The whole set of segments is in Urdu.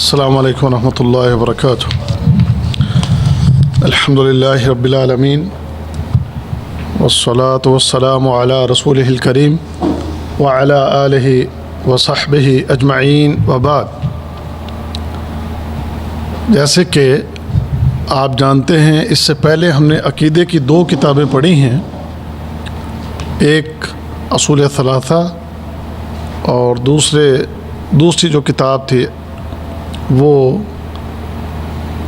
السلام علیکم ورحمۃ اللہ وبرکاتہ۔ الحمدللہ رب العالمین والصلاة والسلام علی رسولہ الکریم وعلی آلہ وصحبہ اجمعین وبعد۔ جیسے کہ آپ جانتے ہیں، اس سے پہلے ہم نے عقیدے کی دو کتابیں پڑھی ہیں، ایک اصول ثلاثہ اور دوسری جو کتاب تھی وہ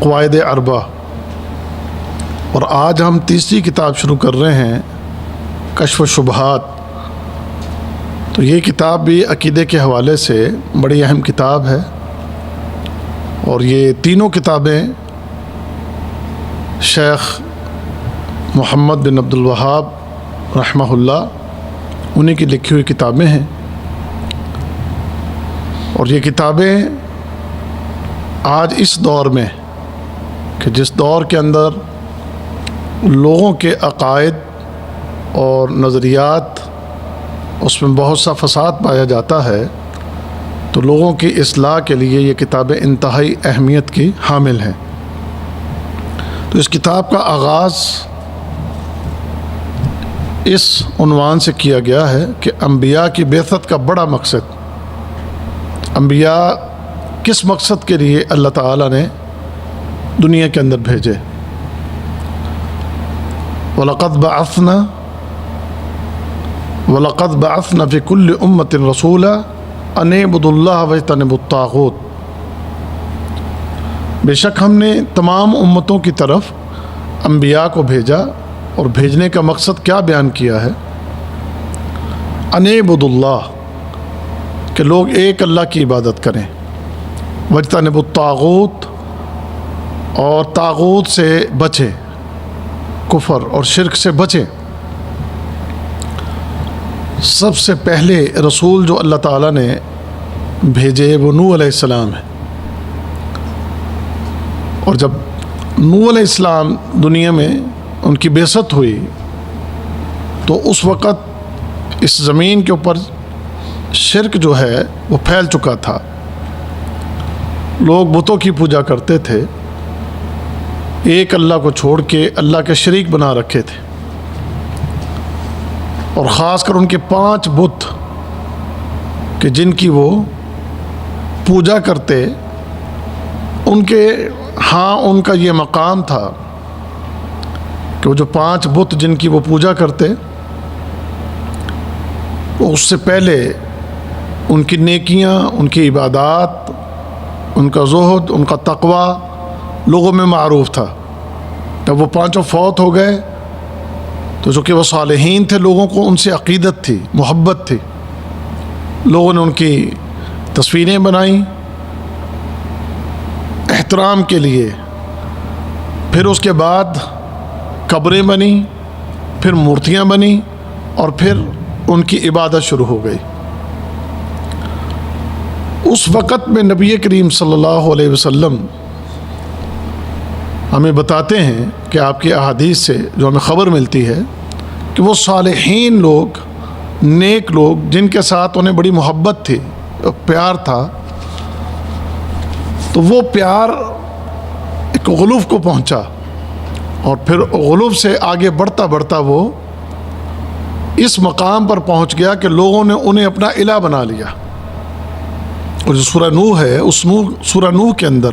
قواعد اربع، اور آج ہم تیسری کتاب شروع کر رہے ہیں، کشف الشبہات۔ تو یہ کتاب بھی عقیدے کے حوالے سے بڑی اہم کتاب ہے، اور یہ تینوں کتابیں شیخ محمد بن عبد الوہاب رحمہ اللہ انہی کی لکھی ہوئی کتابیں ہیں، اور یہ کتابیں آج اس دور میں، کہ جس دور کے اندر لوگوں کے عقائد اور نظریات اس میں بہت سا فساد پایا جاتا ہے، تو لوگوں کی اصلاح کے لیے یہ کتابیں انتہائی اہمیت کی حامل ہیں۔ تو اس کتاب کا آغاز اس عنوان سے کیا گیا ہے کہ انبیاء کی بعثت کا بڑا مقصد، انبیاء کس مقصد کے لیے اللہ تعالیٰ نے دنیا کے اندر بھیجے۔ وَلَقَدْ بَعَثْنَا فِي كُلِّ أُمَّةٍ رَسُولًا أَنِ اعْبُدُوا اللَّهَ وَاجْتَنِبُوا الطَّاغُوتَ۔ بے شک ہم نے تمام امتوں کی طرف انبیاء کو بھیجا، اور بھیجنے کا مقصد کیا بیان کیا ہے؟ أَنِ اعْبُدُوا اللَّهَ، کہ لوگ ایک اللہ کی عبادت کریں، وَاجْتَنِبُوا الطَّاغُوتَ، اور طاغوت سے بچیں، کفر اور شرک سے بچیں۔ سب سے پہلے رسول جو اللہ تعالیٰ نے بھیجے وہ نوح علیہ السلام ہے، اور جب نوح علیہ السلام دنیا میں ان کی بعثت ہوئی تو اس وقت اس زمین کے اوپر شرک جو ہے وہ پھیل چکا تھا، لوگ بتوں کی پوجا کرتے تھے، ایک اللہ کو چھوڑ کے اللہ کے شریک بنا رکھے تھے، اور خاص کر ان کے 5 بت کہ جن کی وہ پوجا کرتے، ان کا یہ مقام تھا کہ وہ جو 5 بت جن کی وہ پوجا کرتے، اس سے پہلے ان کی نیکیاں، ان کی عبادات، ان کا زہد، ان کا تقوی لوگوں میں معروف تھا۔ جب وہ 5 فوت ہو گئے تو جو کہ وہ صالحین تھے، لوگوں کو ان سے عقیدت تھی، محبت تھی، لوگوں نے ان کی تصویریں بنائیں احترام کے لیے، پھر اس کے بعد قبریں بنیں، پھر مورتیاں بنیں، اور پھر ان کی عبادت شروع ہو گئی۔ اس وقت میں نبی کریم صلی اللہ علیہ وسلم ہمیں بتاتے ہیں کہ آپ کی احادیث سے جو ہمیں خبر ملتی ہے کہ وہ صالحین لوگ، نیک لوگ، جن کے ساتھ انہیں بڑی محبت تھی، پیار تھا، تو وہ پیار ایک غلوف کو پہنچا، اور پھر غلوف سے آگے بڑھتا بڑھتا وہ اس مقام پر پہنچ گیا کہ لوگوں نے انہیں اپنا الہ بنا لیا۔ اور جو سورہ نوح ہے، اس سورہ نوح کے اندر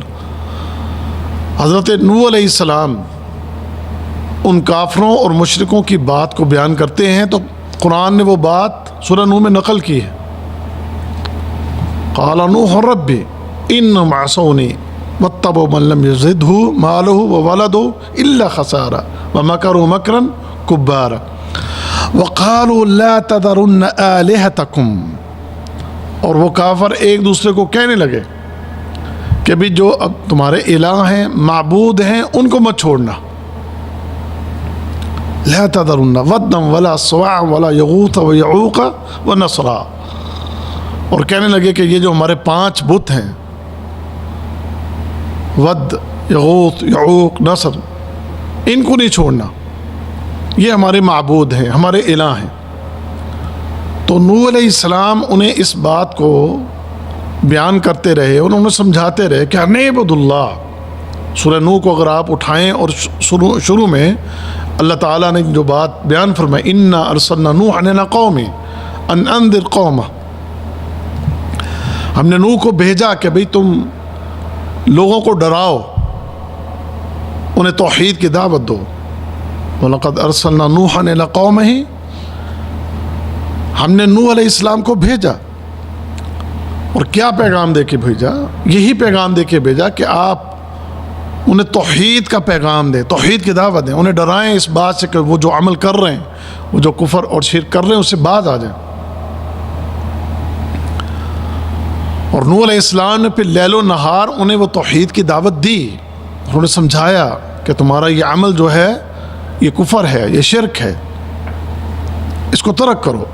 حضرت نوح علیہ السلام ان کافروں اور مشرکوں کی بات کو بیان کرتے ہیں، تو قرآن نے وہ بات سورہ نوح میں نقل کی ہے۔ قال نوح رب انہم عصونی واتبعوا من لم یزدہ مالہ وولدہ الا خسارا ومکروا مکرا کبارا وقالوا لا تذرن آلہتکم، اور وہ کافر ایک دوسرے کو کہنے لگے کہ بھی جو اب تمہارے الہ ہیں، معبود ہیں، ان کو مت چھوڑنا، لا تذرن ودا ولا سواع ولا یغوث ویعوق ونسرا، اور کہنے لگے کہ یہ جو ہمارے 5 بت ہیں، ود، یغوث، یعوق، نصر، ان کو نہیں چھوڑنا، یہ ہمارے معبود ہیں، ہمارے الہ ہیں۔ تو نوح علیہ السلام انہیں اس بات کو بیان کرتے رہے، انہوں نے سمجھاتے رہے کہ انعبد اللہ. سورہ نوح کو اگر آپ اٹھائیں اور شروع میں اللہ تعالیٰ نے جو بات بیان فرمائی، انا ارسلنا نوحا الی قومہ ان انذر قومہ، ہم نے نوح کو بھیجا کہ بھئی تم لوگوں کو ڈراؤ، انہیں توحید کی دعوت دو. وَلَقَدْ أَرْسَلْنَا نُوحًا إِلَىٰ قَوْمِهِ، ہم نے نوح علیہ السلام کو بھیجا، اور کیا پیغام دے کے بھیجا؟ یہی پیغام دے کے بھیجا کہ آپ انہیں توحید کا پیغام دیں، توحید کی دعوت دیں، انہیں ڈرائیں اس بات سے کہ وہ جو عمل کر رہے ہیں، وہ جو کفر اور شرک کر رہے ہیں، اس سے باز آ جائیں. اور نوح علیہ السلام نے پھر لیل و نہار انہیں وہ توحید کی دعوت دی، انہوں نے سمجھایا کہ تمہارا یہ عمل جو ہے یہ کفر ہے، یہ شرک ہے، اس کو ترک کرو.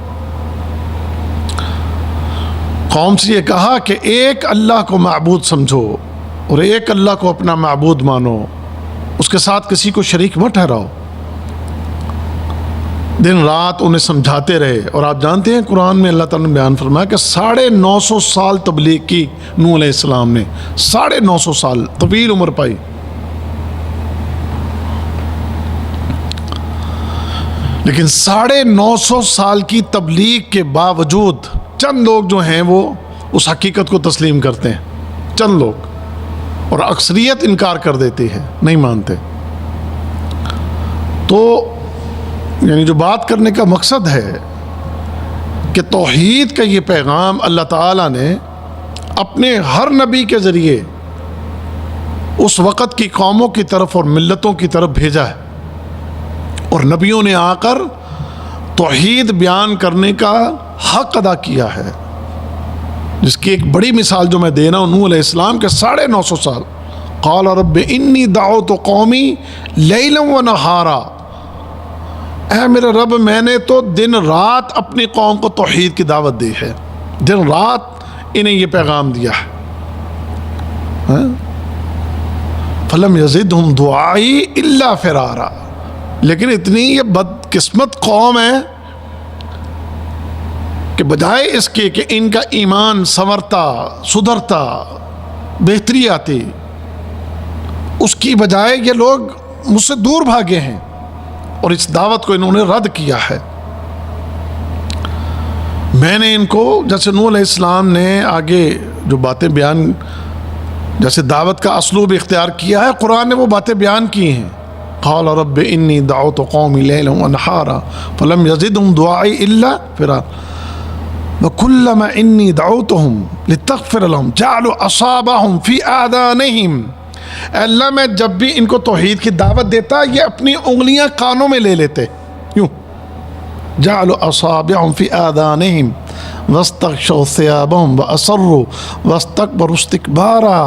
قوم سے یہ کہا کہ ایک اللہ کو معبود سمجھو اور ایک اللہ کو اپنا معبود مانو، اس کے ساتھ کسی کو شریک مت ٹھہراؤ. دن رات انہیں سمجھاتے رہے. اور آپ جانتے ہیں قرآن میں اللہ تعالیٰ نے بیان فرمایا کہ 950 سال تبلیغ کی نوح علیہ السلام نے، 950 سال طویل عمر پائی. لیکن 950 سال کی تبلیغ کے باوجود چند لوگ جو ہیں وہ اس حقیقت کو تسلیم کرتے ہیں، چند لوگ، اور اکثریت انکار کر دیتی ہے، نہیں مانتے. تو یعنی جو بات کرنے کا مقصد ہے کہ توحید کا یہ پیغام اللہ تعالیٰ نے اپنے ہر نبی کے ذریعے اس وقت کی قوموں کی طرف اور ملتوں کی طرف بھیجا ہے، اور نبیوں نے آ کر توحید بیان کرنے کا حق ادا کیا ہے. جس کی ایک بڑی مثال جو میں دے رہا ہوں، نوح علیہ السلام کے 950 سال. قال رب انی دعوت قومی لیلا و نہارا، اے میرے رب میں نے تو دن رات اپنی قوم کو توحید کی دعوت دی ہے، دن رات انہیں یہ پیغام دیا ہے. فلم یزدہم دعائی الا فرارا، لیکن اتنی یہ بدقسمت قوم ہے کہ بجائے اس کے کہ ان کا ایمان سنورتا، سدھرتا، بہتری آتی، اس کی بجائے یہ لوگ مجھ سے دور بھاگے ہیں اور اس دعوت کو انہوں نے رد کیا ہے. میں نے ان کو، جیسے نوح علیہ السلام نے آگے جو باتیں بیان، جیسے دعوت کا اسلوب اختیار کیا ہے، قرآن نے وہ باتیں بیان کی ہیں. قال رب انی دعوت قومی لیلا ونہارا فلم یزدہم دعائی الا فرارا وکلما انی دعوتہم لتغفر لہم جعلوا اصابعہم فی آذانہم. اے اللہ میں جب بھی ان کو توحید کی دعوت دیتا یہ اپنی انگلیاں کانوں میں لے لیتے، یوں جعلوا اصابعہم فی آذانہم واستغشوا ثیابہم واصروا واستکبروا استکبارا.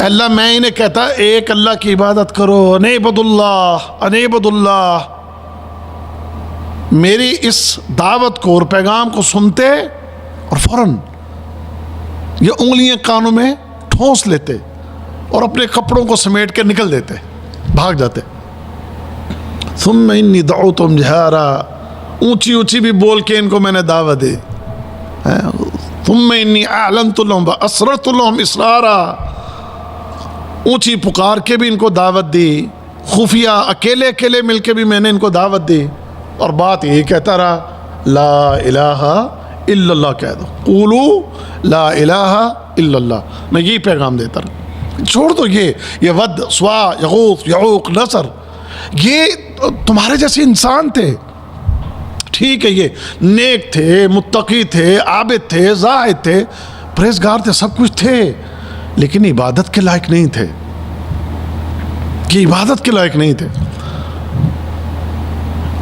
اللہ میں انہیں کہتا ایک اللہ کی عبادت کرو، انعبد اللہ، انعبد اللہ. میری اس دعوت کو اور پیغام کو سنتے اور فوراً یہ انگلیاں کانوں میں ٹھونس لیتے اور اپنے کپڑوں کو سمیٹ کے نکل دیتے، بھاگ جاتے. ثم انی دعوتہم جہارا، اونچی اونچی بھی بول کے ان کو میں نے دعوت دی. ثم انی اعلنت لہم واسررت لہم اسرارا، اونچی پکار کے بھی ان کو دعوت دی، خفیہ اکیلے اکیلے مل کے بھی میں نے ان کو دعوت دی. اور بات یہی کہتا رہا لا الہ الا اللہ کہہ دو، قولو لا الہ الا اللہ، میں یہی پیغام دیتا رہا. چھوڑ دو یہ ود، سوا، یغوث، یعوق، نصر، یہ تمہارے جیسے انسان تھے، ٹھیک ہے، یہ نیک تھے، متقی تھے، عابد تھے، زاہد تھے، پرہیزگار تھے، سب کچھ تھے، لیکن عبادت کے لائق نہیں تھے. یہ عبادت کے لائق نہیں تھے.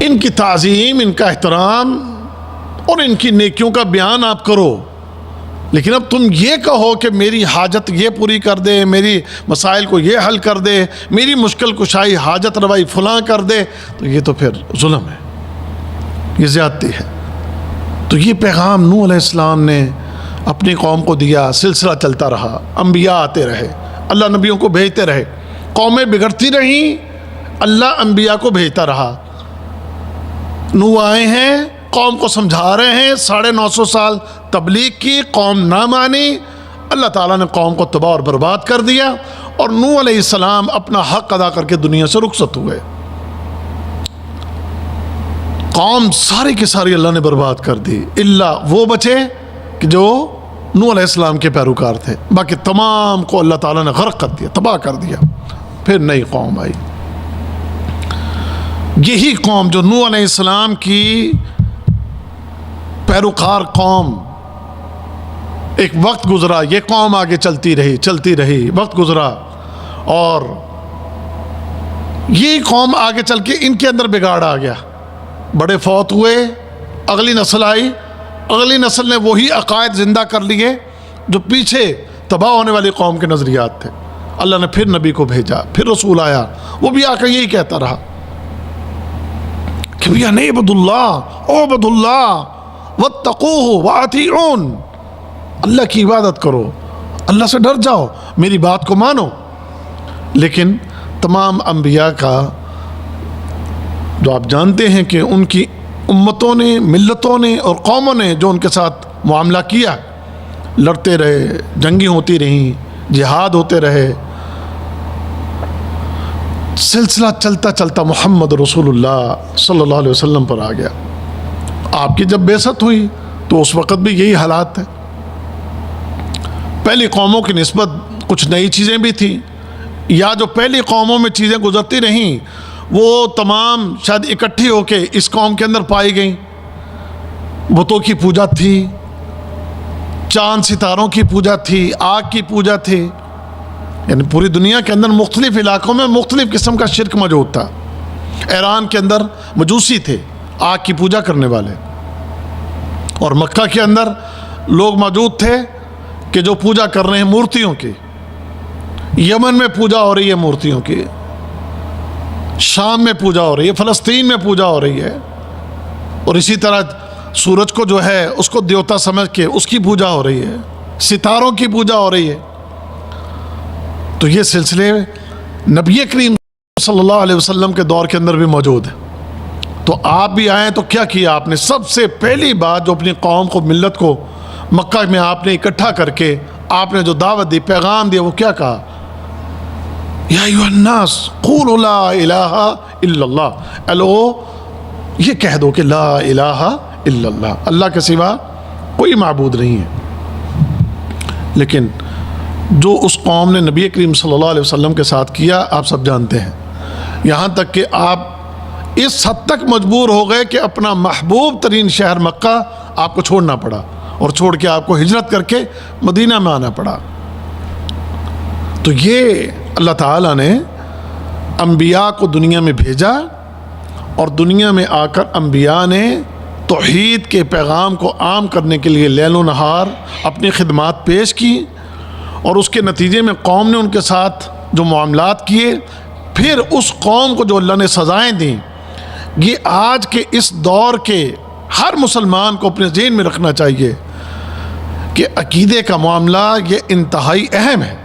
ان کی تعظیم، ان کا احترام اور ان کی نیکیوں کا بیان آپ کرو، لیکن اب تم یہ کہو کہ میری حاجت یہ پوری کر دے، میری مسائل کو یہ حل کر دے، میری مشکل کشائی، حاجت روائی فلاں کر دے، تو یہ تو پھر ظلم ہے، یہ زیادتی ہے. تو یہ پیغام نوح علیہ السلام نے اپنی قوم کو دیا، سلسلہ چلتا رہا، انبیاء آتے رہے، اللہ نبیوں کو بھیجتے رہے، قومیں بگڑتی رہیں، اللہ انبیاء کو بھیجتا رہا. نوح آئے ہیں، قوم کو سمجھا رہے ہیں، 950 سال تبلیغ کی، قوم نہ مانی، اللہ تعالیٰ نے قوم کو تباہ اور برباد کر دیا، اور نوح علیہ السلام اپنا حق ادا کر کے دنیا سے رخصت ہوئے۔ قوم ساری کی ساری اللہ نے برباد کر دی، الا وہ بچے کہ جو نوح علیہ السلام کے پیروکار تھے، باقی تمام کو اللہ تعالیٰ نے غرق کر دیا، تباہ کر دیا۔ پھر نئی قوم آئی، یہی قوم جو نوح علیہ السلام کی پیروکار قوم، ایک وقت گزرا، یہ قوم آگے چلتی رہی، وقت گزرا، اور یہ قوم آگے چل کے ان کے اندر بگاڑ آ گیا، بڑے فوت ہوئے، اگلی نسل آئی، اگلی نسل نے وہی عقائد زندہ کر لیے جو پیچھے تباہ ہونے والی قوم کے نظریات تھے۔ اللہ نے پھر نبی کو بھیجا، پھر رسول آیا، وہ بھی آ کر یہی کہتا رہا کہ بھیا نہیں عبد اللہ، عبد اللہ واتقوہ واطیعون، اللہ کی عبادت کرو، اللہ سے ڈر جاؤ، میری بات کو مانو۔ لیکن تمام انبیاء کا جو آپ جانتے ہیں کہ ان کی امتوں نے، ملتوں نے اور قوموں نے جو ان کے ساتھ معاملہ کیا، لڑتے رہے، جنگیں ہوتی رہیں، جہاد ہوتے رہے، سلسلہ چلتا چلتا محمد رسول اللہ صلی اللہ علیہ وسلم پر آ گیا۔ آپ کی جب بعثت ہوئی تو اس وقت بھی یہی حالات تھے، پہلی قوموں کی نسبت کچھ نئی چیزیں بھی تھیں، یا جو پہلی قوموں میں چیزیں گزرتی رہیں وہ تمام شاید اکٹھی ہو کے اس قوم کے اندر پائی گئیں۔ بتوں کی پوجا تھی، چاند ستاروں کی پوجا تھی، آگ کی پوجا تھی، یعنی پوری دنیا کے اندر مختلف علاقوں میں مختلف قسم کا شرک موجود تھا۔ ایران کے اندر مجوسی تھے، آگ کی پوجا کرنے والے، اور مکہ کے اندر لوگ موجود تھے کہ جو پوجا کر رہے ہیں مورتیوں کی۔ یمن میں پوجا ہو رہی ہے مورتیوں کی، شام میں پوجا ہو رہی ہے، فلسطین میں پوجا ہو رہی ہے، اور اسی طرح سورج کو جو ہے اس کو دیوتا سمجھ کے اس کی پوجا ہو رہی ہے، ستاروں کی پوجا ہو رہی ہے۔ تو یہ سلسلے نبی کریم صلی اللہ علیہ وسلم کے دور کے اندر بھی موجود ہے۔ تو آپ بھی آئیں تو کیا کیا آپ نے؟ سب سے پہلی بات جو اپنی قوم کو، ملت کو مکہ میں آپ نے اکٹھا کر کے آپ نے جو دعوت دی، پیغام دیا، وہ کیا کہا؟ یا ایھا الناس قولوا لا الہ الا اللہ، اے لوگو یہ کہہ دو کہ لا الہ الا اللہ، اللہ کے سوا کوئی معبود نہیں ہے۔ لیکن جو اس قوم نے نبی کریم صلی اللہ علیہ وسلم کے ساتھ کیا آپ سب جانتے ہیں، یہاں تک کہ آپ اس حد تک مجبور ہو گئے کہ اپنا محبوب ترین شہر مکہ آپ کو چھوڑنا پڑا، اور چھوڑ کے آپ کو ہجرت کر کے مدینہ میں آنا پڑا۔ تو یہ اللہ تعالیٰ نے انبیاء کو دنیا میں بھیجا، اور دنیا میں آ کر انبیاء نے توحید کے پیغام کو عام کرنے کے لیے لیل و نہار اپنی خدمات پیش کی، اور اس کے نتیجے میں قوم نے ان کے ساتھ جو معاملات کیے، پھر اس قوم کو جو اللہ نے سزائیں دیں، یہ آج کے اس دور کے ہر مسلمان کو اپنے ذہن میں رکھنا چاہیے کہ عقیدے کا معاملہ یہ انتہائی اہم ہے۔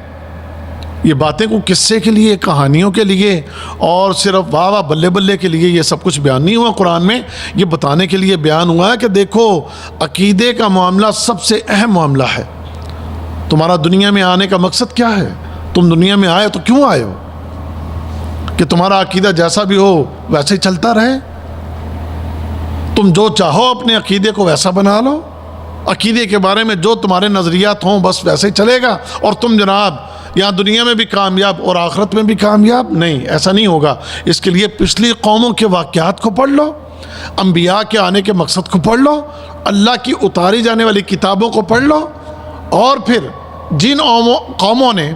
یہ باتیں کو قصے کے لیے، کہانیوں کے لیے اور صرف واہ واہ بلے بلے کے لیے یہ سب کچھ بیان نہیں ہوا قرآن میں، یہ بتانے کے لیے بیان ہوا ہے کہ دیکھو عقیدے کا معاملہ سب سے اہم معاملہ ہے۔ تمہارا دنیا میں آنے کا مقصد کیا ہے؟ تم دنیا میں آئے تو کیوں آئے ہو؟ کہ تمہارا عقیدہ جیسا بھی ہو ویسے ہی چلتا رہے؟ تم جو چاہو اپنے عقیدے کو ویسا بنا لو، عقیدے کے بارے میں جو تمہارے نظریات ہوں بس ویسے ہی چلے گا، اور تم جناب یہاں دنیا میں بھی کامیاب اور آخرت میں بھی کامیاب؟ نہیں، ایسا نہیں ہوگا۔ اس کے لیے پچھلی قوموں کے واقعات کو پڑھ لو، انبیاء کے آنے کے مقصد کو پڑھ لو، اللہ کی اتاری جانے والی کتابوں کو پڑھ لو، اور پھر جن قوموں نے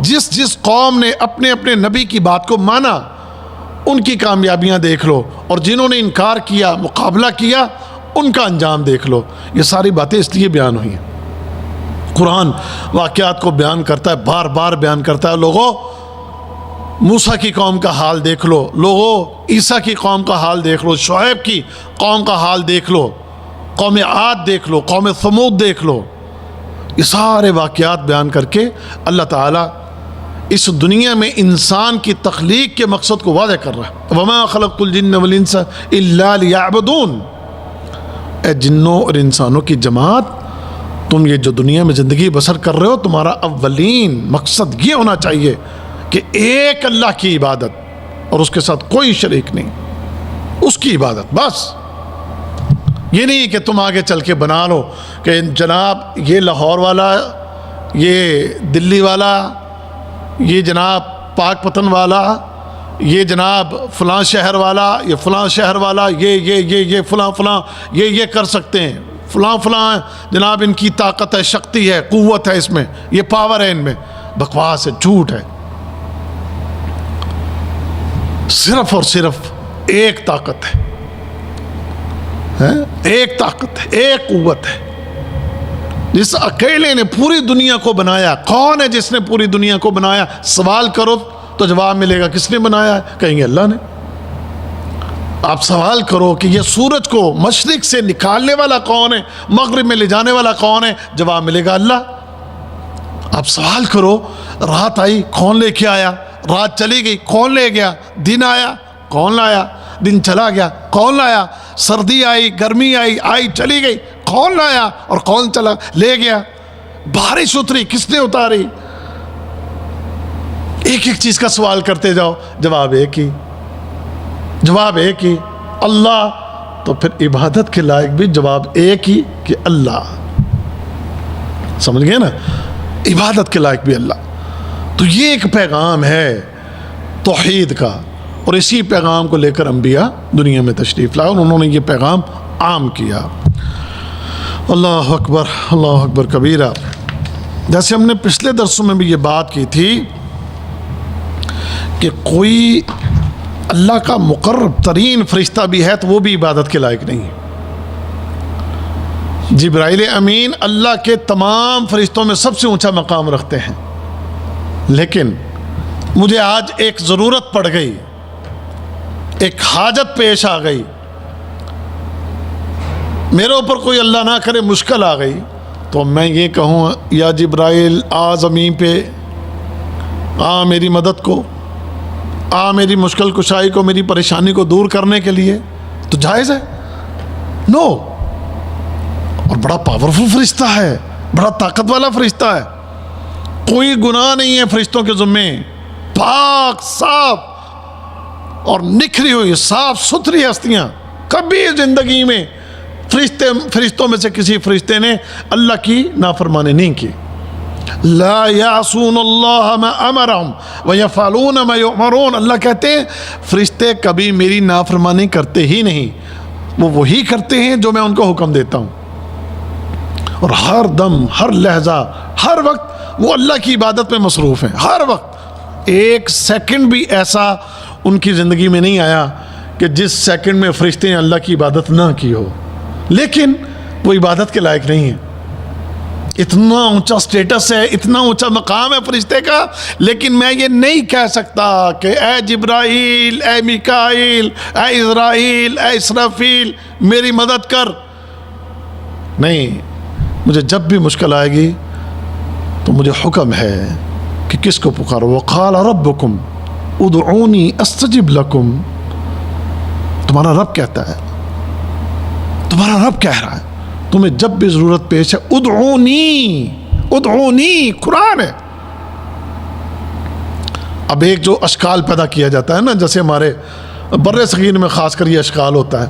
جس قوم نے اپنے اپنے نبی کی بات کو مانا ان کی کامیابیاں دیکھ لو، اور جنہوں نے انکار کیا، مقابلہ کیا، ان کا انجام دیکھ لو۔ یہ ساری باتیں اس لیے بیان ہوئی ہیں۔ قرآن واقعات کو بیان کرتا ہے، بار بار بیان کرتا ہے۔ لوگوں موسیٰ کی قوم کا حال دیکھ لو، لوگوں عیسیٰ کی قوم کا حال دیکھ لو، شعیب کی قوم کا حال دیکھ لو، قوم عاد دیکھ لو، قوم ثمود دیکھ لو۔ یہ سارے واقعات بیان کر کے اللہ تعالیٰ اس دنیا میں انسان کی تخلیق کے مقصد کو واضح کر رہا ہے۔ وَمَا خَلَقْتُ الْجِنَّ وَالْإِنسَ إِلَّا لِيَعْبُدُونَ۔ اے جنوں اور انسانوں کی جماعت، تم یہ جو دنیا میں زندگی بسر کر رہے ہو، تمہارا اولین مقصد یہ ہونا چاہیے کہ ایک اللہ کی عبادت اور اس کے ساتھ کوئی شریک نہیں، اس کی عبادت بس۔ یہ نہیں کہ تم آگے چل کے بنا لو کہ جناب یہ لاہور والا، یہ دلی والا، یہ جناب پاک پتن والا، یہ جناب فلاں شہر والا، یہ فلاں شہر والا، یہ فلاں فلاں یہ کر سکتے ہیں، فلاں فلاں جناب ان کی طاقت ہے، شکتی ہے، قوت ہے، اس میں یہ پاور ہے، ان میں بکواس ہے، جھوٹ ہے۔ صرف اور صرف ایک طاقت ہے، ایک طاقت ہے، ایک قوت ہے، جس اکیلے نے پوری دنیا کو بنایا۔ کون ہے جس نے پوری دنیا کو بنایا؟ سوال کرو تو جواب ملے گا، کس نے بنایا ہے؟ کہیں گے اللہ نے۔ آپ سوال کرو کہ یہ سورج کو مشرق سے نکالنے والا کون ہے، مغرب میں لے جانے والا کون ہے؟ جواب ملے گا اللہ۔ آپ سوال کرو رات آئی کون لے کے آیا، رات چلی گئی کون لے گیا، دن آیا کون لایا، دن چلا گیا کون لایا، سردی آئی گرمی آئی چلی گئی کون لایا اور کون چلا لے گیا، بارش اتری کس نے اتاری؟ ایک ایک چیز کا سوال کرتے جاؤ، جواب ایک ہی، جواب ایک ہی، اللہ۔ تو پھر عبادت کے لائق بھی جواب ایک ہی کہ اللہ، سمجھ گئے نا، عبادت کے لائق بھی اللہ۔ تو یہ ایک پیغام ہے توحید کا، اور اسی پیغام کو لے کر انبیاء دنیا میں تشریف لائے اور انہوں نے یہ پیغام عام کیا۔ اللہ اکبر کبیرہ۔ جیسے ہم نے پچھلے درسوں میں بھی یہ بات کی تھی کہ کوئی اللہ کا مقرب ترین فرشتہ بھی ہے تو وہ بھی عبادت کے لائق نہیں ہے۔ جبرائیل امین اللہ کے تمام فرشتوں میں سب سے اونچا مقام رکھتے ہیں، لیکن مجھے آج ایک ضرورت پڑ گئی، ایک حاجت پیش آ گئی، میرے اوپر کوئی اللہ نہ کرے مشکل آ گئی، تو میں یہ کہوں یا جبرائیل آ زمین پہ، آ میری مدد کو، آ میری مشکل کشائی کو، میری پریشانی کو دور کرنے کے لیے، تو جائز ہے؟ نو۔ اور بڑا پاورفل فرشتہ ہے، بڑا طاقت والا فرشتہ ہے، کوئی گناہ نہیں ہے فرشتوں کے ذمے، پاک صاف اور نکھری ہوئی صاف ستھری ہستیاں۔ کبھی زندگی میں فرشتوں میں سے کسی فرشتے نے اللہ کی نافرمانی نہیں کی۔ لا یعصون اللہ ما امرہم ویفعلون ما یؤمرون، اللہ کہتے ہیں فرشتے کبھی میری نافرمانی کرتے ہی نہیں، وہ وہی کرتے ہیں جو میں ان کو حکم دیتا ہوں، اور ہر دم، ہر لہجہ، ہر وقت وہ اللہ کی عبادت میں مصروف ہیں، ہر وقت۔ ایک سیکنڈ بھی ایسا ان کی زندگی میں نہیں آیا کہ جس سیکنڈ میں فرشتے نے اللہ کی عبادت نہ کی ہو، لیکن وہ عبادت کے لائق نہیں ہے۔ اتنا اونچا سٹیٹس ہے، اتنا اونچا مقام ہے فرشتے کا، لیکن میں یہ نہیں کہہ سکتا کہ اے جبرائیل، اے میکائیل، اے اسرائیل، اے اسرافیل میری مدد کر۔ نہیں، مجھے جب بھی مشکل آئے گی تو مجھے حکم ہے کہ کس کو پکارو۔ وقال ربکم ادعونی استجب لکم، تمہارا رب کہتا ہے، تمہارا رب کہہ رہا ہے تمہیں جب بھی ضرورت پیش ہے، ادعونی، ادعونی قرآن ہے۔ اب ایک جو اشکال پیدا کیا جاتا ہے نا، جیسے ہمارے بر صغیر میں خاص کر یہ اشکال ہوتا ہے،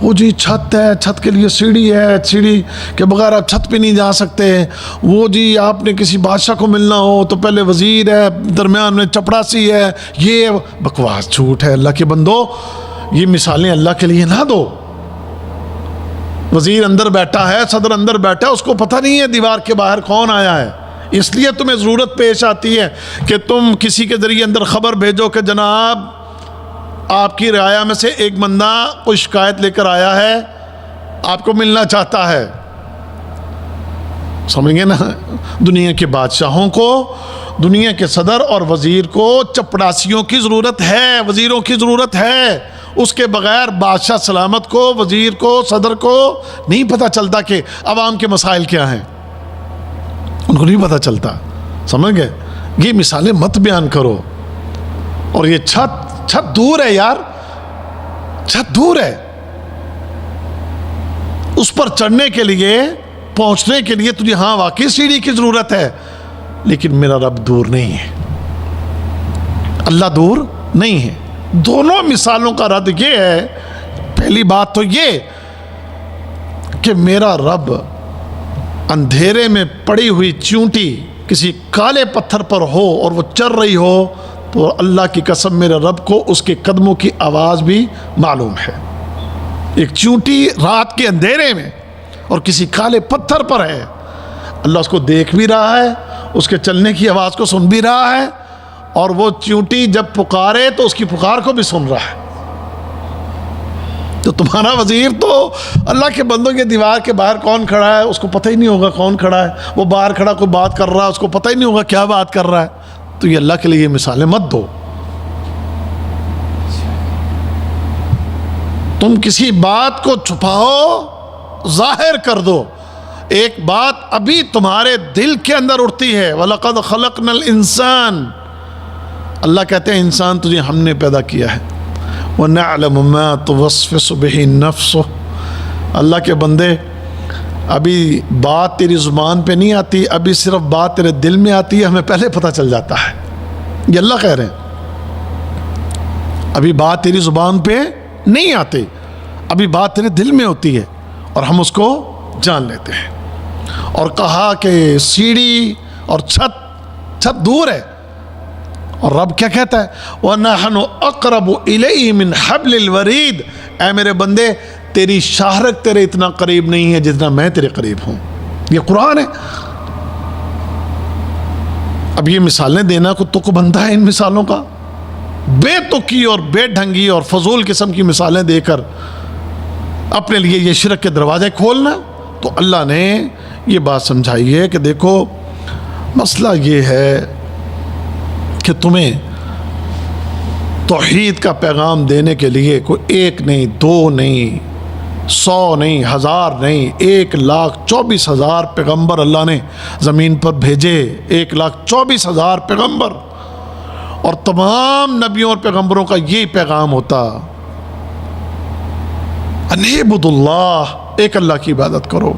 وہ جی چھت ہے، چھت کے لیے سیڑھی ہے، سیڑھی کے بغیر آپ چھت پہ نہیں جا سکتے، وہ جی آپ نے کسی بادشاہ کو ملنا ہو تو پہلے وزیر ہے، درمیان میں چپڑاسی ہے، یہ بکواس جھوٹ ہے۔ اللہ کے بندو، یہ مثالیں اللہ کے لیے نہ دو۔ وزیر اندر بیٹھا ہے، صدر اندر بیٹھا ہے، اس کو پتہ نہیں ہے دیوار کے باہر کون آیا ہے، اس لیے تمہیں ضرورت پیش آتی ہے کہ تم کسی کے ذریعے اندر خبر بھیجو کہ جناب آپ کی رعایا میں سے ایک بندہ کوئی شکایت لے کر آیا ہے، آپ کو ملنا چاہتا ہے۔ سمجھ گئے نا؟ دنیا کے بادشاہوں کو، دنیا کے صدر اور وزیر کو چپڑاسیوں کی ضرورت ہے، وزیروں کی ضرورت ہے۔ اس کے بغیر بادشاہ سلامت کو، وزیر کو، صدر کو نہیں پتہ چلتا کہ عوام کے مسائل کیا ہیں، ان کو نہیں پتہ چلتا۔ سمجھ گئے؟ یہ مثالیں مت بیان کرو۔ اور یہ چھت دور ہے یار، چھت دور ہے، اس پر چڑھنے کے لیے، پہنچنے کے لیے تجھے ہاں واقعی سیڑھی کی ضرورت ہے، لیکن میرا رب دور نہیں ہے، اللہ دور نہیں ہے۔ دونوں مثالوں کا رد یہ ہے، پہلی بات تو یہ کہ میرا رب اندھیرے میں پڑی ہوئی چیونٹی کسی کالے پتھر پر ہو اور وہ چل رہی ہو تو اللہ کی قسم میرے رب کو اس کے قدموں کی آواز بھی معلوم ہے۔ ایک چیونٹی رات کے اندھیرے میں اور کسی کالے پتھر پر ہے، اللہ اس کو دیکھ بھی رہا ہے، اس کے چلنے کی آواز کو سن بھی رہا ہے، اور وہ چیونٹی جب پکارے تو اس کی پکار کو بھی سن رہا ہے۔ تو تمہارا وزیر تو اللہ کے بندوں کے دیوار کے باہر کون کھڑا ہے اس کو پتہ ہی نہیں ہوگا کون کھڑا ہے، وہ باہر کھڑا کوئی بات کر رہا ہے اس کو پتہ ہی نہیں ہوگا کیا بات کر رہا ہے۔ تو یہ اللہ کے لیے یہ مثالیں مت دو۔ تم کسی بات کو چھپاؤ، ظاہر کر دو۔ ایک بات ابھی تمہارے دل کے اندر اٹھتی ہے، وَلَقَدْ خَلَقْنَا الْإِنسَانَ، اللہ کہتے ہیں انسان تجھے ہم نے پیدا کیا ہے، وَنَعْلَمُ مَا تُوَسْوِسُ بِهِ نَفْسُهُ، اللہ کے بندے ابھی بات تیری زبان پہ نہیں آتی، ابھی صرف بات تیرے دل میں آتی ہے، ہمیں پہلے پتہ چل جاتا ہے۔ یہ اللہ کہہ رہے ہیں ابھی بات تیری زبان پہ نہیں آتی، ابھی بات تیرے دل میں ہوتی ہے اور ہم اس کو جان لیتے ہیں۔ اور کہا کہ سیڑھی اور چھت دور ہے، اور رب کیا کہتا ہے وَنَحْنُ أَقْرَبُ إِلَيْهِ مِنْ حَبْلِ الْوَرِيدِ، اے میرے بندے تیری شاہرگ تیرے اتنا قریب نہیں ہے جتنا میں تیرے قریب ہوں۔ یہ قرآن ہے۔ اب یہ مثالیں دینا کو تک بنتا ہے ان مثالوں کا، بے تکی اور بے ڈھنگی اور فضول قسم کی مثالیں دے کر اپنے لیے یہ شرک کے دروازے کھولنا۔ تو اللہ نے یہ بات سمجھائی ہے کہ دیکھو مسئلہ یہ ہے کہ تمہیں توحید کا پیغام دینے کے لیے کوئی ایک نہیں، دو نہیں، 100 نہیں، 1000 نہیں، 1,24,000 پیغمبر اللہ نے زمین پر بھیجے، 1,24,000 پیغمبر، اور تمام نبیوں اور پیغمبروں کا یہی پیغام ہوتا اَنِعْبُدُوا اللَّهَ، ایک اللہ کی عبادت کرو۔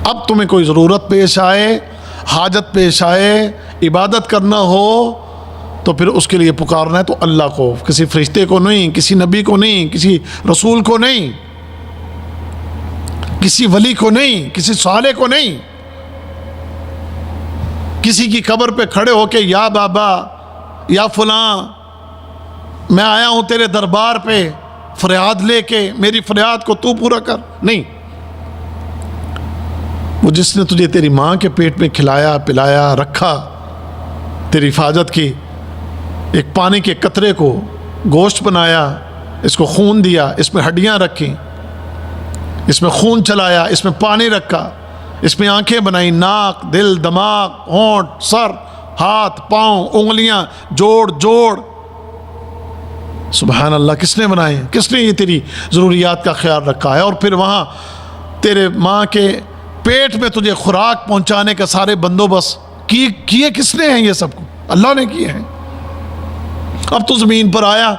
اب تمہیں کوئی ضرورت پیش آئے، حاجت پیش آئے، عبادت کرنا ہو تو پھر اس کے لیے پکارنا ہے تو اللہ کو، کسی فرشتے کو نہیں، کسی نبی کو نہیں، کسی رسول کو نہیں، کسی ولی کو نہیں، کسی صالح کو نہیں، کسی کی قبر پہ کھڑے ہو کے یا بابا یا فلاں میں آیا ہوں تیرے دربار پہ فریاد لے کے، میری فریاد کو تو پورا کر، نہیں۔ وہ جس نے تجھے تیری ماں کے پیٹ میں کھلایا پلایا رکھا، تیری حفاظت کی، ایک پانی کے قطرے کو گوشت بنایا، اس کو خون دیا، اس میں ہڈیاں رکھیں، اس میں خون چلایا، اس میں پانی رکھا، اس میں آنکھیں بنائی، ناک، دل، دماغ، ہونٹ، سر، ہاتھ، پاؤں، انگلیاں، جوڑ، سبحان اللہ، کس نے بنائے؟ کس نے یہ تیری ضروریات کا خیال رکھا ہے؟ اور پھر وہاں تیرے ماں کے پیٹ میں تجھے خوراک پہنچانے کا سارے بندوبست کیے کس نے ہیں؟ یہ سب کو اللہ نے کیے ہیں۔ اب تو زمین پر آیا،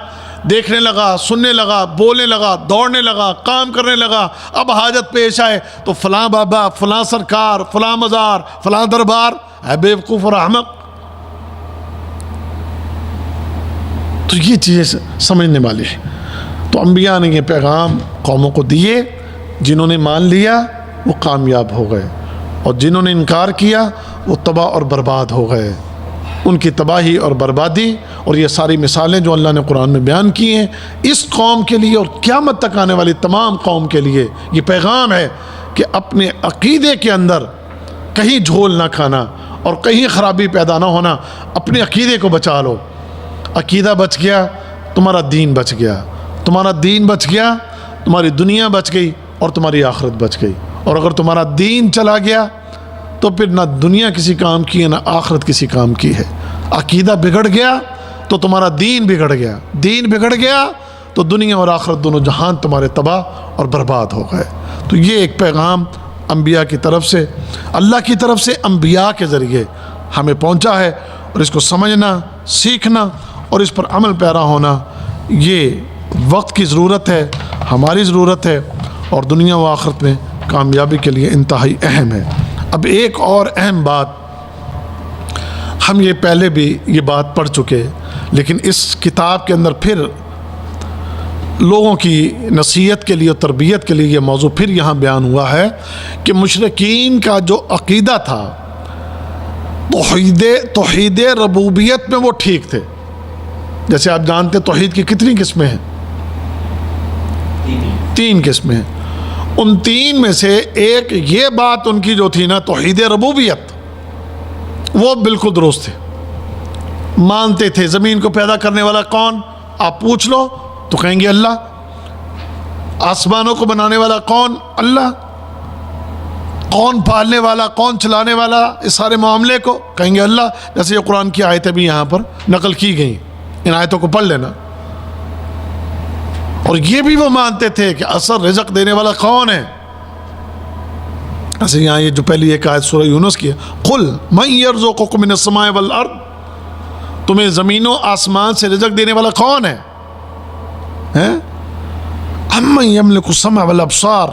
دیکھنے لگا، سننے لگا، بولنے لگا، دوڑنے لگا، کام کرنے لگا، اب حاجت پیش آئے تو فلاں بابا، فلاں سرکار، فلاں مزار، فلاں دربار، اے بے وقوف اور احمق۔ تو یہ چیزیں سمجھنے والی ہیں۔ تو انبیاء نے یہ پیغام قوموں کو دیے، جنہوں نے مان لیا وہ کامیاب ہو گئے، اور جنہوں نے انکار کیا وہ تباہ اور برباد ہو گئے۔ ان کی تباہی اور بربادی اور یہ ساری مثالیں جو اللہ نے قرآن میں بیان کی ہیں، اس قوم کے لیے اور قیامت تک آنے والی تمام قوم کے لیے یہ پیغام ہے کہ اپنے عقیدے کے اندر کہیں جھول نہ کھانا اور کہیں خرابی پیدا نہ ہونا، اپنے عقیدے کو بچا لو۔ عقیدہ بچ گیا، تمہارا دین بچ گیا، تمہارا دین بچ گیا، تمہاری دنیا بچ گئی اور تمہاری آخرت بچ گئی۔ اور اگر تمہارا دین چلا گیا تو پھر نہ دنیا کسی کام کی ہے نہ آخرت کسی کام کی ہے۔ عقیدہ بگڑ گیا تو تمہارا دین بگڑ گیا، دین بگڑ گیا تو دنیا اور آخرت دونوں جہان تمہارے تباہ اور برباد ہو گئے۔ تو یہ ایک پیغام انبیاء کی طرف سے، اللہ کی طرف سے انبیاء کے ذریعے ہمیں پہنچا ہے، اور اس کو سمجھنا، سیکھنا اور اس پر عمل پیرا ہونا یہ وقت کی ضرورت ہے، ہماری ضرورت ہے، اور دنیا و آخرت میں کامیابی کے لیے انتہائی اہم ہے۔ اب ایک اور اہم بات، ہم یہ پہلے بھی یہ بات پڑھ چکے، لیکن اس کتاب کے اندر پھر لوگوں کی نصیحت کے لیے اور تربیت کے لیے یہ موضوع پھر یہاں بیان ہوا ہے کہ مشرکین کا جو عقیدہ تھا توحید ربوبیت میں وہ ٹھیک تھے۔ جیسے آپ جانتے توحید کی کتنی قسمیں ہیں؟ 3 قسمیں ہیں۔ ان 3 میں سے ایک یہ بات ان کی جو تھی نا توحید ربوبیت، وہ بالکل درست تھے، مانتے تھے زمین کو پیدا کرنے والا کون؟ آپ پوچھ لو تو کہیں گے اللہ۔ آسمانوں کو بنانے والا کون؟ اللہ۔ کون پالنے والا، کون چلانے والا اس سارے معاملے کو؟ کہیں گے اللہ۔ جیسے یہ قرآن کی آیتیں بھی یہاں پر نقل کی گئیں، ان آیتوں کو پڑھ لینا۔ اور یہ بھی وہ مانتے تھے کہ اصل رزق دینے والا کون ہے؟ ایسے یہاں یہ جو پہلی ایک آیت سورہ یونس کی ہے، قل من یرزقکم من السماء والارض، تمہیں زمین و آسمان سے رزق دینے والا کون ہے؟ امن یملک السمع والابصار،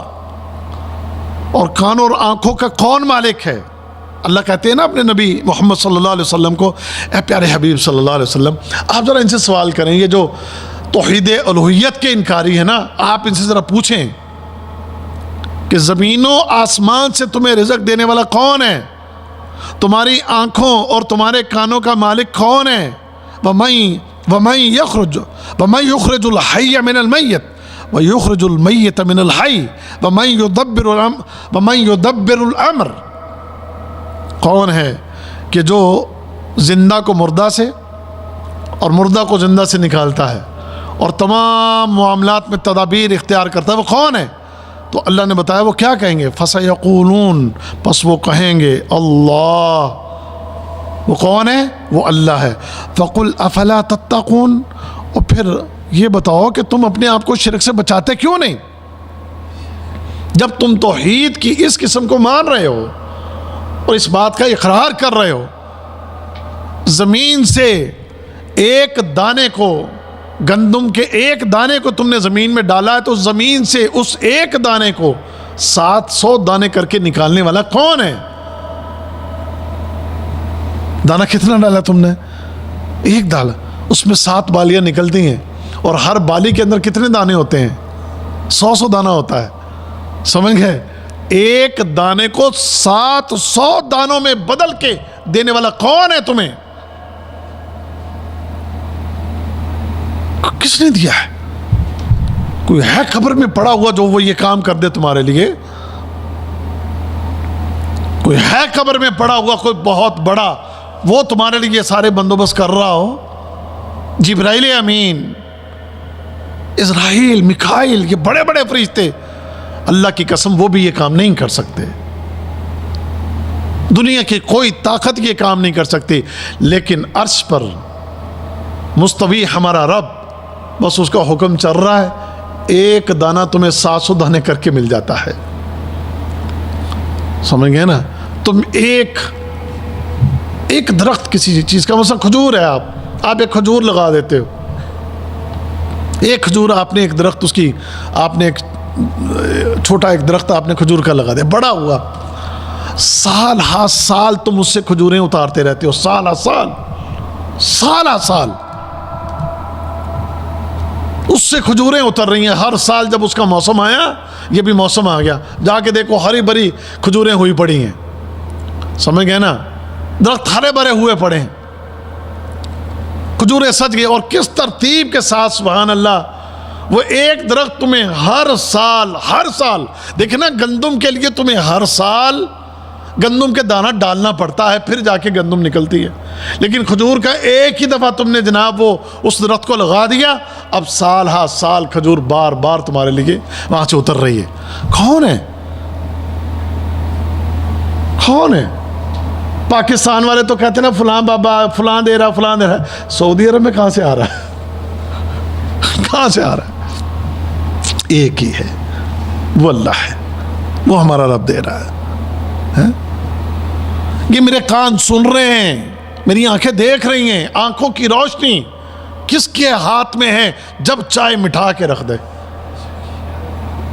اور کانوں اور آنکھوں کا کون مالک ہے؟ اللہ کہتے ہیں نا اپنے نبی محمد صلی اللہ علیہ وسلم کو، اے پیارے حبیب صلی اللہ علیہ وسلم، آپ ذرا ان سے سوال کریں، یہ جو توحید الوہیت کے انکاری ہے نا، آپ ان سے ذرا پوچھیں کہ زمین و آسمان سے تمہیں رزق دینے والا کون ہے؟ تمہاری آنکھوں اور تمہارے کانوں کا مالک کون ہے؟ وَمَن يُخْرِجُ الْحَيَّ مِنَ الْمَيِّتِ وَيُخْرِجُ الْمَيِّتَ مِنَ الْحَيِّ وَمَن يُدَبِّرُ الْأَمْرَ، کون ہے کہ جو زندہ کو مردہ سے اور مردہ کو زندہ سے نکالتا ہے اور تمام معاملات میں تدابیر اختیار کرتا ہے؟ وہ کون ہے؟ تو اللہ نے بتایا وہ کیا کہیں گے، فَسَيَقُولُونَ، پس وہ کہیں گے اللہ۔ وہ کون ہے؟ وہ اللہ ہے۔ فَقُلْ أَفَلَا تَتَّقُونَ، اور پھر یہ بتاؤ کہ تم اپنے آپ کو شرک سے بچاتے کیوں نہیں؟ جب تم توحید کی اس قسم کو مان رہے ہو اور اس بات کا اقرار کر رہے ہو، زمین سے ایک دانے کو، گندم کے ایک دانے کو تم نے زمین میں ڈالا ہے، تو زمین سے اس ایک دانے کو 700 دانے کر کے نکالنے والا کون ہے؟ دانا کتنا ڈالا تم نے؟ ایک ڈالا، اس میں 7 بالیاں نکلتی ہیں، اور ہر بالی کے اندر کتنے دانے ہوتے ہیں؟ 100 دانا ہوتا ہے، سمجھ گئے؟ ایک دانے کو 700 دانوں میں بدل کے دینے والا کون ہے تمہیں؟ کس نے دیا ہے؟ کوئی ہے قبر میں پڑا ہوا جو وہ یہ کام کر دے تمہارے لیے؟ کوئی ہے قبر میں پڑا ہوا کوئی بہت بڑا وہ تمہارے لیے یہ سارے بندوبست کر رہا ہو؟ جبرائیل امین، اسرائیل، میکائیل، یہ بڑے بڑے فرشتے، اللہ کی قسم وہ بھی یہ کام نہیں کر سکتے۔ دنیا کی کوئی طاقت یہ کام نہیں کر سکتی، لیکن عرش پر مستوی ہمارا رب، بس اس کا حکم چل رہا ہے، ایک دانہ تمہیں 700 دانے کر کے مل جاتا ہے۔ سمجھ گئے نا؟ تم ایک درخت کسی چیز کا، مثلا کھجور ہے، آپ ایک کھجور لگا دیتے ہو، ایک کھجور آپ نے ایک درخت، اس کی آپ نے ایک چھوٹا ایک درخت آپ نے کھجور کا لگا دیا، بڑا ہوا، سال ہا سال تم اس سے کھجوریں اتارتے رہتے ہو، سال ہا سال اس سے کھجوریں اتر رہی ہیں ہر سال۔ جب اس کا موسم آیا، یہ بھی موسم آ گیا، جا کے دیکھو ہری بھری کھجوریں ہوئی پڑی ہیں، سمجھ گئے نا؟ درخت ہرے بھرے ہوئے پڑے ہیں، کھجوریں سج گئے، اور کس ترتیب کے ساتھ سبحان اللہ وہ ایک درخت تمہیں ہر سال دیکھیں نا، گندم کے لیے تمہیں ہر سال گندم کے دانہ ڈالنا پڑتا ہے، پھر جا کے گندم نکلتی ہے، لیکن کھجور کا ایک ہی دفعہ تم نے جناب وہ اس درخت کو لگا دیا، اب سال ہا سال کھجور بار بار تمہارے لیے وہاں سے اتر رہی ہے۔ کون ہے؟ کون ہے؟ پاکستان والے تو کہتے ہیں نا فلاں بابا فلاں دے رہا، سعودی عرب میں کہاں سے آ رہا ہے؟ کہاں سے آ رہا ہے؟ ایک ہی ہے، وہ اللہ ہے، وہ ہمارا رب دے رہا ہے۔ یہ میرے کان سن رہے ہیں، میری آنکھیں دیکھ رہی ہیں، آنکھوں کی روشنی کس کے ہاتھ میں ہے؟ جب چائے مٹھا کے رکھ دے،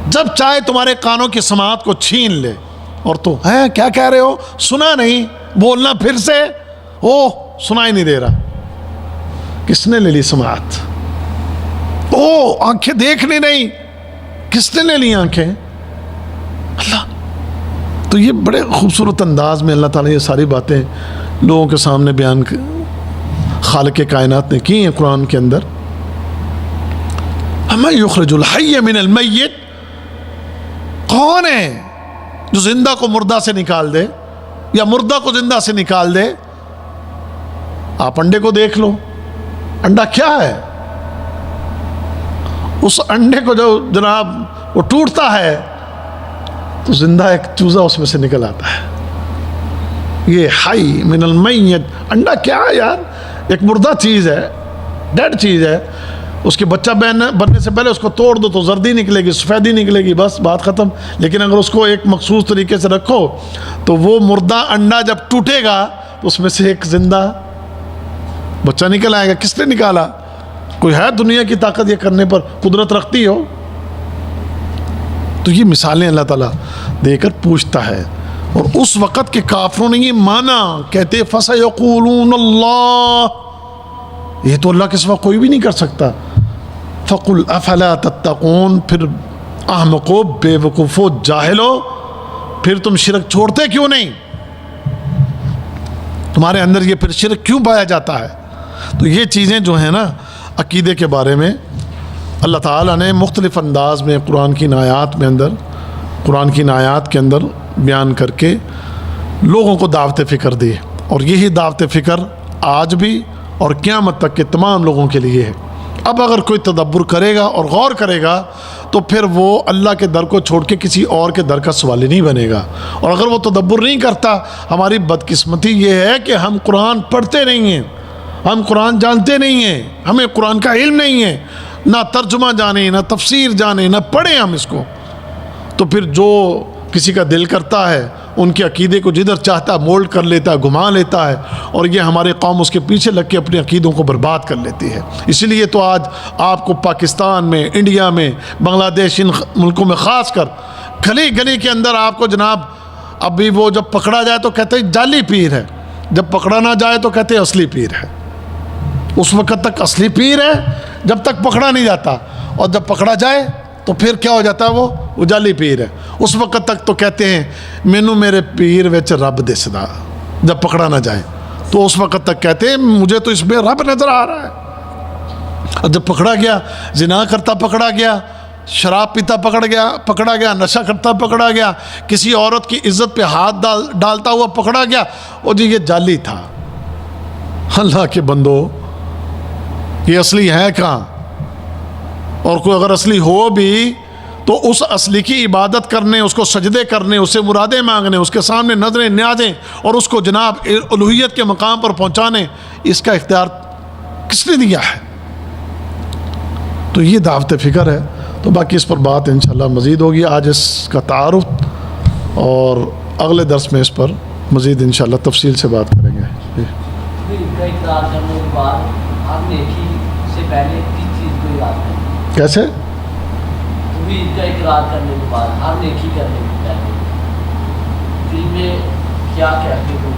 جب چاہے تمہارے کانوں کی سماعت کو چھین لے، اور تو ہیں کیا کہہ رہے ہو، سنا نہیں، بولنا پھر سے، او سنائی نہیں دے رہا۔ کس نے لے لی سماعت؟ او آنکھیں دیکھنی نہیں، کس نے لے لی آنکھیں؟ اللہ۔ تو یہ بڑے خوبصورت انداز میں اللہ تعالیٰ یہ ساری باتیں لوگوں کے سامنے بیان خالق کائنات نے کی ہیں قرآن کے اندر۔ اَمَّن یُخْرِجُ الْحَیَّ مِنَ الْمَیِّتِ، کون ہے جو زندہ کو مردہ سے نکال دے یا مردہ کو زندہ سے نکال دے؟ آپ انڈے کو دیکھ لو، انڈا کیا ہے؟ اس انڈے کو جو جناب وہ ٹوٹتا ہے تو زندہ ایک چوزا اس میں سے نکل آتا ہے۔ یہ حی من المیت، انڈا کیا ہے یار؟ ایک مردہ چیز ہے، ڈیڈ چیز ہے، اس کے بچہ بننے سے پہلے اس کو توڑ دو تو زردی نکلے گی، سفیدی نکلے گی، بس بات ختم۔ لیکن اگر اس کو ایک مخصوص طریقے سے رکھو تو وہ مردہ انڈا جب ٹوٹے گا تو اس میں سے ایک زندہ بچہ نکل آئے گا۔ کس نے نکالا؟ کوئی ہے دنیا کی طاقت یہ کرنے پر قدرت رکھتی ہو؟ تو یہ مثالیں اللہ تعالیٰ دے کر پوچھتا ہے۔ اور اس وقت کے کافروں نے یہ مانا، کہتے فَسَيَقُولُونَ اللَّهُ، یہ تو اللہ کے سوا کوئی بھی نہیں کر سکتا۔ فَقُلْ أَفَلَا تَتَّقُونَ، پھر احمقو، بے وقوفو، جاہلو، پھر تم شرک چھوڑتے کیوں نہیں؟ تمہارے اندر یہ پھر شرک کیوں پایا جاتا ہے؟ تو یہ چیزیں جو ہیں نا عقیدے کے بارے میں اللہ تعالیٰ نے مختلف انداز میں قرآن کی آیات کے اندر بیان کر کے لوگوں کو دعوت فکر دی، اور یہی دعوت فکر آج بھی اور قیامت تک کے تمام لوگوں کے لیے ہے۔ اب اگر کوئی تدبر کرے گا اور غور کرے گا تو پھر وہ اللہ کے در کو چھوڑ کے کسی اور کے در کا سوالی نہیں بنے گا۔ اور اگر وہ تدبر نہیں کرتا، ہماری بدقسمتی یہ ہے کہ ہم قرآن پڑھتے نہیں ہیں، ہم قرآن جانتے نہیں ہیں، ہمیں قرآن کا علم نہیں ہے، نہ ترجمہ جانے، نہ تفسیر جانے، نہ پڑھیں ہم اس کو۔ تو پھر جو کسی کا دل کرتا ہے ان کے عقیدے کو جدھر چاہتا ہے مولڈ کر لیتا ہے، گھما لیتا ہے، اور یہ ہمارے قوم اس کے پیچھے لگ کے اپنے عقیدوں کو برباد کر لیتی ہے۔ اسی لیے تو آج آپ کو پاکستان میں، انڈیا میں، بنگلہ دیش، ان ملکوں میں خاص کر گلی گلی کے اندر آپ کو جناب ابھی وہ جب پکڑا جائے تو کہتے ہیں جعلی پیر ہے، جب پکڑا نہ جائے تو کہتے ہیں اصلی پیر ہے۔ اس وقت تک اصلی پیر ہے جب تک پکڑا نہیں جاتا، اور جب پکڑا جائے تو پھر کیا ہو جاتا ہے؟ وہ جعلی پیر ہے۔ اس وقت تک تو کہتے ہیں مینو میرے پیر وچ رب دسدا، جب پکڑا نہ جائے تو اس وقت تک کہتے ہیں مجھے تو اس میں رب نظر آ رہا ہے۔ اور جب پکڑا گیا، زنا کرتا پکڑا گیا، شراب پیتا پکڑا گیا، نشہ کرتا پکڑا گیا، کسی عورت کی عزت پہ ہاتھ ڈالتا ہوا پکڑا گیا، اور جی یہ جعلی تھا۔ اللہ کے بندو، یہ اصلی ہے کہاں؟ اور کوئی اگر اصلی ہو بھی تو اس اصلی کی عبادت کرنے، اس کو سجدے کرنے، اس سے مرادیں مانگنے، اس کے سامنے نظریں نیازیں، اور اس کو جناب الوہیت کے مقام پر پہنچانے، اس کا اختیار کس نے دیا ہے؟ تو یہ دعوت فکر ہے۔ تو باقی اس پر بات انشاءاللہ مزید ہوگی، آج اس کا تعارف، اور اگلے درس میں اس پر مزید انشاءاللہ تفصیل سے بات کریں گے۔ کیسے؟ کا اقرار کرنے کے بعد، ہر نیکی کرنے کے پہلے دل میں کیا کہتے ہیں؟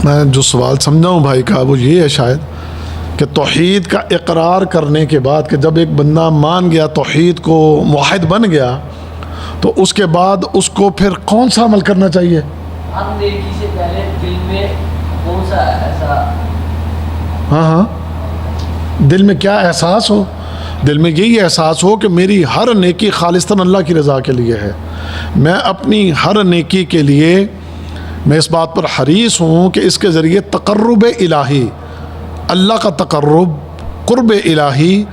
میں جو سوال سمجھا ہوں بھائی کا وہ یہ ہے شاید کہ توحید کا اقرار کرنے کے بعد، کہ جب ایک بندہ مان گیا، توحید کو، موحد بن گیا، تو اس کے بعد اس کو پھر کون سا عمل کرنا چاہیے؟ ہر نیکی سے پہلے دل میں کون سا ایسا، ہاں دل میں کیا احساس ہو؟ دل میں یہی احساس ہو کہ میری ہر نیکی خالصتاً اللہ کی رضا کے لیے ہے، میں اپنی ہر نیکی کے لیے میں اس بات پر حریص ہوں کہ اس کے ذریعے تقرب الہی، اللہ کا تقرب، قرب الہی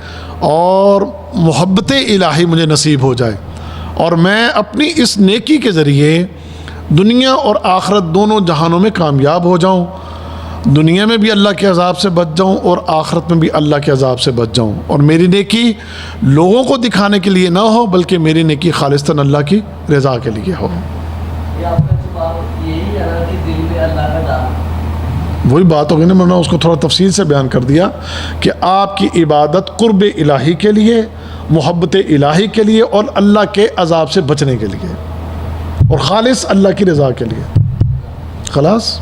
اور محبت الہی مجھے نصیب ہو جائے، اور میں اپنی اس نیکی کے ذریعے دنیا اور آخرت دونوں جہانوں میں کامیاب ہو جاؤں، دنیا میں بھی اللہ کے عذاب سے بچ جاؤں اور آخرت میں بھی اللہ کے عذاب سے بچ جاؤں، اور میری نیکی لوگوں کو دکھانے کے لیے نہ ہو بلکہ میری نیکی خالصتاً اللہ کی رضا کے لیے ہو۔ وہی بات ہوگی نا، میں نے اس کو تھوڑا تفصیل سے بیان کر دیا کہ آپ کی عبادت قرب الہی کے لیے محبت الہی کے لیے اور اللہ کے عذاب سے بچنے کے لیے اور خالص اللہ کی رضا کے لیے. خلاص.